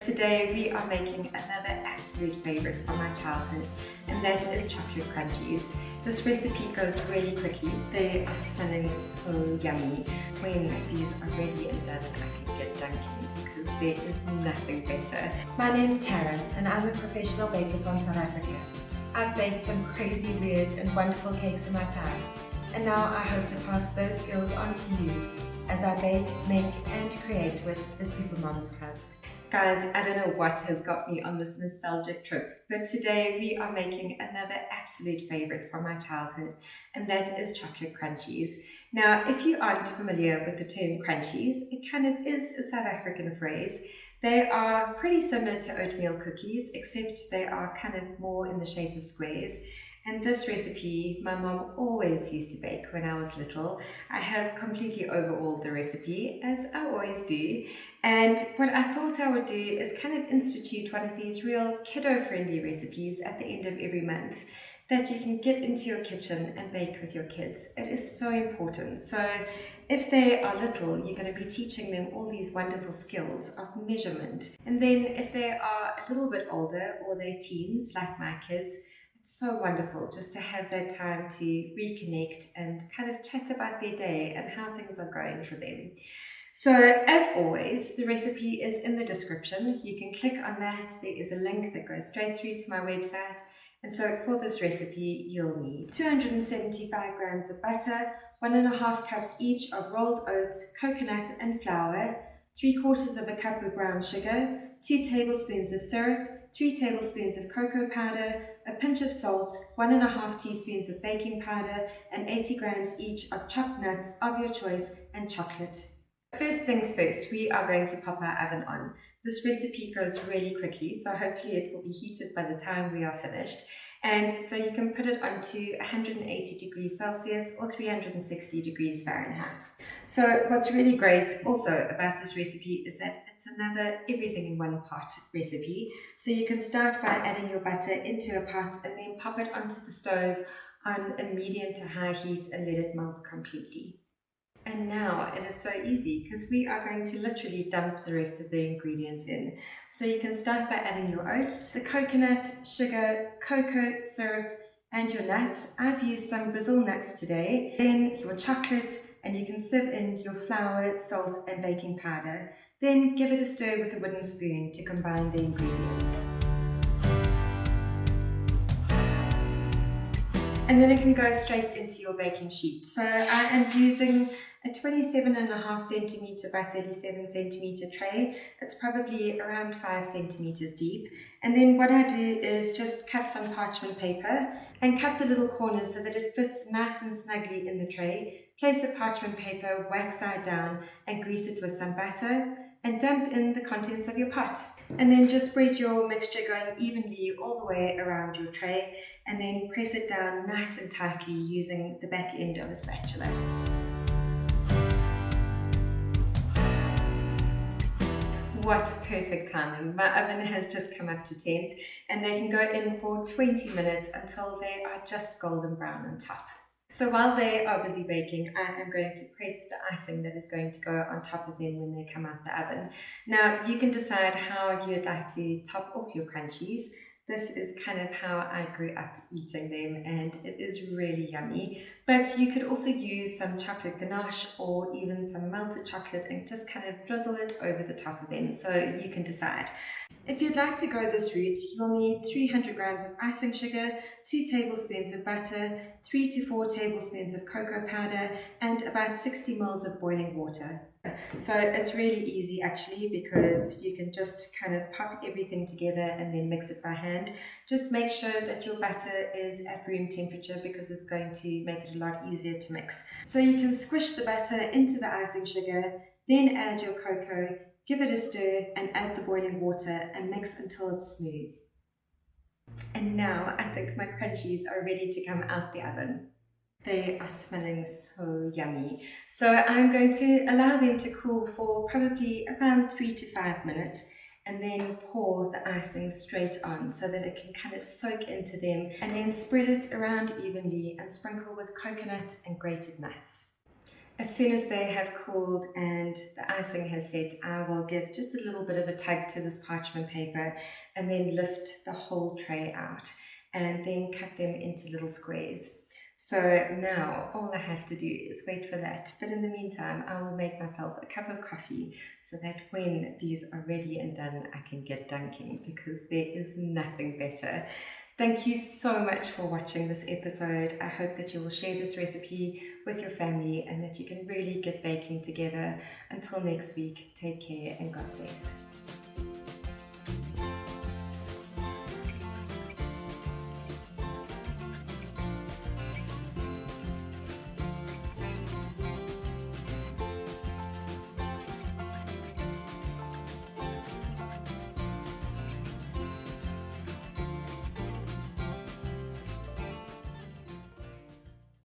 Today we are making another absolute favorite from my childhood, and that is chocolate crunchies. This recipe goes really quickly. They are smelling so yummy. When these are ready and done, I can get dunking because there is nothing better. My name's Tara and I'm a professional baker from South Africa. I've baked some crazy, weird and wonderful cakes in my time, and now I hope to pass those skills on to you as I bake, make and create with the Supermoms Club. Guys, I don't know what has got me on this nostalgic trip, but today we are making another absolute favorite from my childhood, and that is chocolate crunchies. Now, if you aren't familiar with the term crunchies, it kind of is a South African phrase. They are pretty similar to oatmeal cookies, except they are kind of more in the shape of squares. And this recipe, my mom always used to bake when I was little. I have completely overhauled the recipe, as I always do. And what I thought I would do is kind of institute one of these real kiddo-friendly recipes at the end of every month that you can get into your kitchen and bake with your kids. It is so important. So if they are little, you're going to be teaching them all these wonderful skills of measurement. And then if they are a little bit older or they're teens, like my kids, it's so wonderful just to have that time to reconnect and kind of chat about their day and how things are going for them. So as always, the recipe is in the description. You can click on that. There is a link that goes straight through to my website. And so for this recipe, you'll need 275 grams of butter, 1.5 cups each of rolled oats, coconut and flour, 3/4 of a cup of brown sugar, 2 tablespoons of syrup, 3 tablespoons of cocoa powder, a pinch of salt, 1.5 teaspoons of baking powder, and 80 grams each of chopped nuts of your choice and chocolate. First things first, we are going to pop our oven on. This recipe goes really quickly, so hopefully it will be heated by the time we are finished. And so you can put it onto 180 degrees Celsius or 360 degrees Fahrenheit. So what's really great also about this recipe is that it's another everything in one pot recipe. So you can start by adding your butter into a pot and then pop it onto the stove on a medium to high heat and let it melt completely. And now it is so easy because we are going to literally dump the rest of the ingredients in. So you can start by adding your oats, the coconut, sugar, cocoa, syrup, and your nuts. I've used some Brazil nuts today. Then your chocolate, and you can sieve in your flour, salt, and baking powder. Then give it a stir with a wooden spoon to combine the ingredients. And then it can go straight into your baking sheet. So I am using a 27.5 centimeter by 37 centimeter tray. It's probably around 5 centimeters deep. And then what I do is just cut some parchment paper and cut the little corners so that it fits nice and snugly in the tray. Place the parchment paper wax side down and grease it with some butter and dump in the contents of your pot. And then just spread your mixture going evenly all the way around your tray and then press it down nice and tightly using the back end of a spatula. What perfect timing. My oven has just come up to temp and they can go in for 20 minutes until they are just golden brown on top. So while they are busy baking, I am going to prep the icing that is going to go on top of them when they come out the oven. Now you can decide how you'd like to top off your crunchies. This is kind of how I grew up eating them and it is really yummy. But you could also use some chocolate ganache or even some melted chocolate and just kind of drizzle it over the top of them, so you can decide. If you'd like to go this route, you'll need 300 grams of icing sugar, 2 tablespoons of butter, 3 to 4 tablespoons of cocoa powder, and about 60 ml of boiling water. So it's really easy actually because you can just kind of pop everything together and then mix it by hand. Just make sure that your butter is at room temperature because it's going to make it a lot easier to mix. So you can squish the butter into the icing sugar, then add your cocoa, give it a stir and add the boiling water and mix until it's smooth. And now I think my crunchies are ready to come out the oven. They are smelling so yummy. So I'm going to allow them to cool for probably around 3 to 5 minutes and then pour the icing straight on so that it can kind of soak into them, and then spread it around evenly and sprinkle with coconut and grated nuts. As soon as they have cooled and the icing has set, I will give just a little bit of a tug to this parchment paper and then lift the whole tray out and then cut them into little squares. So now all I have to do is wait for that. But in the meantime, I will make myself a cup of coffee so that when these are ready and done, I can get dunking, because there is nothing better. Thank you so much for watching this episode. I hope that you will share this recipe with your family and that you can really get baking together. Until next week, take care and God bless.